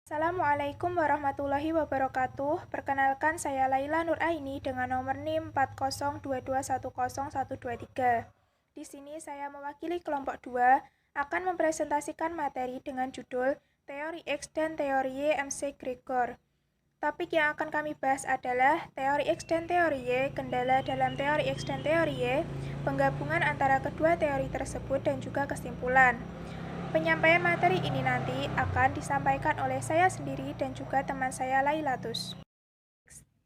Assalamualaikum warahmatullahi wabarakatuh. Perkenalkan saya Laila Nuraini dengan nomor NIM 402210123. Di sini saya mewakili kelompok 2 akan mempresentasikan materi dengan judul Teori X dan Teori Y MC Gregor. Topik yang akan kami bahas adalah teori X dan teori Y, kendala dalam teori X dan teori Y, penggabungan antara kedua teori tersebut dan juga kesimpulan. Penyampaian materi ini nanti akan disampaikan oleh saya sendiri dan juga teman saya Lailatus.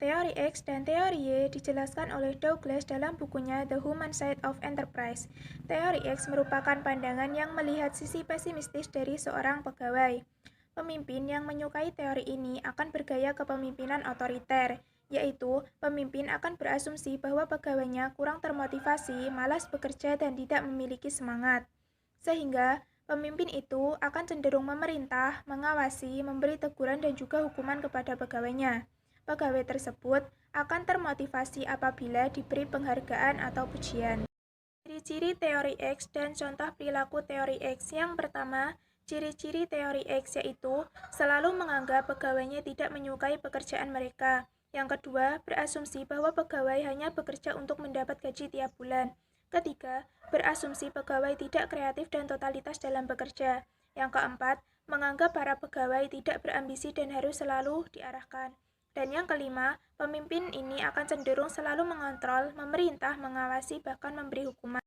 Teori X dan teori Y dijelaskan oleh Douglas dalam bukunya The Human Side of Enterprise. Teori X merupakan pandangan yang melihat sisi pesimistis dari seorang pegawai. Pemimpin yang menyukai teori ini akan bergaya kepemimpinan otoriter, yaitu pemimpin akan berasumsi bahwa pegawainya kurang termotivasi, malas bekerja, dan tidak memiliki semangat. Sehingga pemimpin itu akan cenderung memerintah, mengawasi, memberi teguran dan juga hukuman kepada pegawainya. Pegawai tersebut akan termotivasi apabila diberi penghargaan atau pujian. Ciri-ciri teori X dan contoh perilaku teori X. Yang pertama, ciri-ciri teori X yaitu selalu menganggap pegawainya tidak menyukai pekerjaan mereka. Yang kedua, berasumsi bahwa pegawai hanya bekerja untuk mendapat gaji tiap bulan. Ketiga, berasumsi pegawai tidak kreatif dan totalitas dalam bekerja. Yang keempat, menganggap para pegawai tidak berambisi dan harus selalu diarahkan. Dan yang kelima, pemimpin ini akan cenderung selalu mengontrol, memerintah, mengawasi, bahkan memberi hukuman.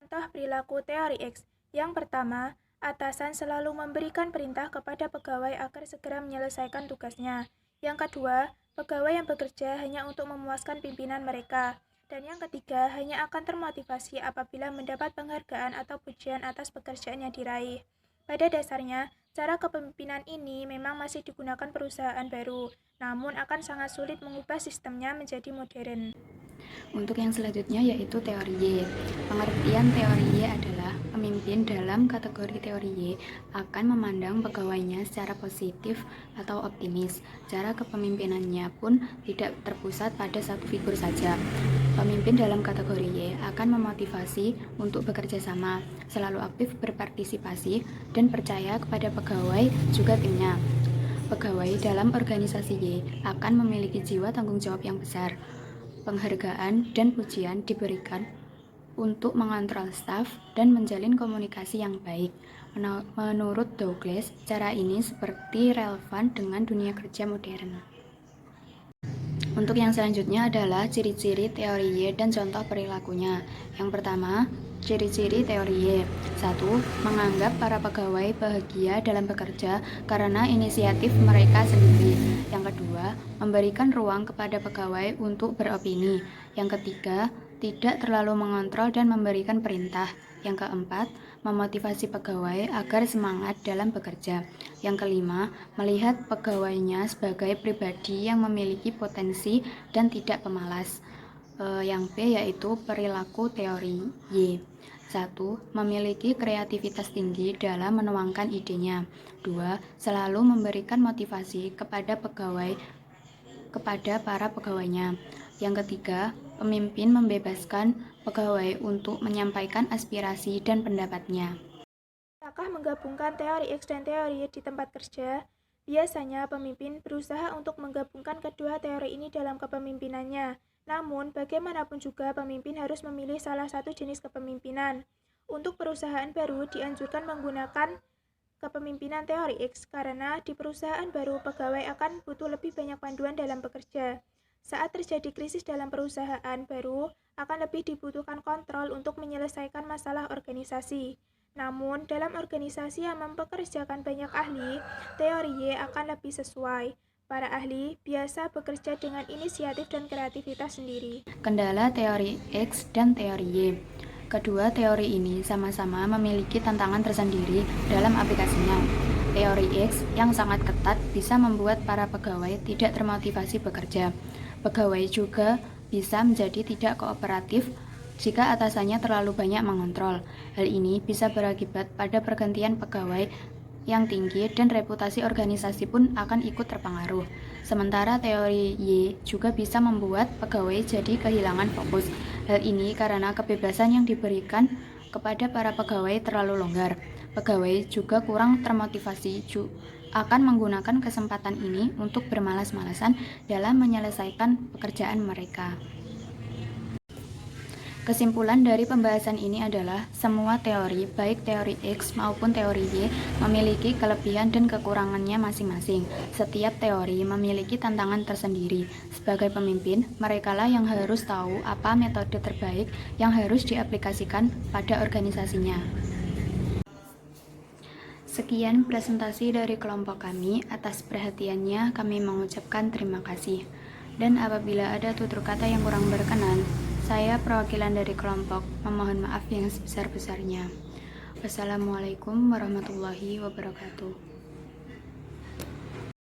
Contoh perilaku teori X. Yang pertama, atasan selalu memberikan perintah kepada pegawai agar segera menyelesaikan tugasnya. Yang kedua, pegawai yang bekerja hanya untuk memuaskan pimpinan mereka. Dan yang ketiga, hanya akan termotivasi apabila mendapat penghargaan atau pujian atas pekerjaan yang diraih. Pada dasarnya, cara kepemimpinan ini memang masih digunakan perusahaan baru, namun akan sangat sulit mengubah sistemnya menjadi modern. Untuk yang selanjutnya yaitu teori Y. Pengertian teori Y adalah pemimpin dalam kategori teori Y akan memandang pegawainya secara positif atau optimis. Cara kepemimpinannya pun tidak terpusat pada satu figur saja. Pemimpin dalam kategori Y akan memotivasi untuk bekerja sama, selalu aktif berpartisipasi, dan percaya kepada pegawai juga timnya. Pegawai dalam organisasi Y akan memiliki jiwa tanggung jawab yang besar. Penghargaan dan pujian diberikan untuk mengontrol staf dan menjalin komunikasi yang baik. Menurut Douglas, cara ini seperti relevan dengan dunia kerja modern. Untuk yang selanjutnya adalah ciri-ciri teori Y dan contoh perilakunya. Yang pertama, ciri-ciri teori Y. 1. Menganggap para pegawai bahagia dalam bekerja karena inisiatif mereka sendiri. Yang kedua, memberikan ruang kepada pegawai untuk beropini. Yang ketiga, tidak terlalu mengontrol dan memberikan perintah. Yang keempat, memotivasi pegawai agar semangat dalam bekerja. Yang kelima, melihat pegawainya sebagai pribadi yang memiliki potensi dan tidak pemalas. Yang B yaitu perilaku teori Y. 1. Memiliki kreativitas tinggi dalam menuangkan idenya. 2. Selalu memberikan motivasi kepada para pegawainya. Yang ketiga, pemimpin membebaskan pegawai untuk menyampaikan aspirasi dan pendapatnya. Apakah menggabungkan teori X dan teori Y di tempat kerja? Biasanya pemimpin berusaha untuk menggabungkan kedua teori ini dalam kepemimpinannya. Namun, bagaimanapun juga pemimpin harus memilih salah satu jenis kepemimpinan. Untuk perusahaan baru dianjurkan menggunakan kepemimpinan teori X karena di perusahaan baru pegawai akan butuh lebih banyak panduan dalam bekerja. Saat terjadi krisis dalam perusahaan baru, akan lebih dibutuhkan kontrol untuk menyelesaikan masalah organisasi. Namun, dalam organisasi yang mempekerjakan banyak ahli, teori Y akan lebih sesuai. Para ahli biasa bekerja dengan inisiatif dan kreativitas sendiri. Kendala teori X dan teori Y. Kedua teori ini sama-sama memiliki tantangan tersendiri dalam aplikasinya. Teori X yang sangat ketat bisa membuat para pegawai tidak termotivasi bekerja. Pegawai juga bisa menjadi tidak kooperatif jika atasannya terlalu banyak mengontrol. Hal ini bisa berakibat pada pergantian pegawai yang tinggi dan reputasi organisasi pun akan ikut terpengaruh. Sementara teori Y juga bisa membuat pegawai jadi kehilangan fokus. Hal ini karena kebebasan yang diberikan kepada para pegawai terlalu longgar. Pegawai juga kurang termotivasi akan menggunakan kesempatan ini untuk bermalas-malasan dalam menyelesaikan pekerjaan mereka. Kesimpulan dari pembahasan ini adalah semua teori, baik teori X maupun teori Y, memiliki kelebihan dan kekurangannya masing-masing. Setiap teori memiliki tantangan tersendiri. Sebagai pemimpin, merekalah yang harus tahu apa metode terbaik yang harus diaplikasikan pada organisasinya. Sekian presentasi dari kelompok kami. Atas perhatiannya, kami mengucapkan terima kasih. Dan apabila ada tutur kata yang kurang berkenan, saya perwakilan dari kelompok memohon maaf yang sebesar-besarnya. Wassalamualaikum warahmatullahi wabarakatuh.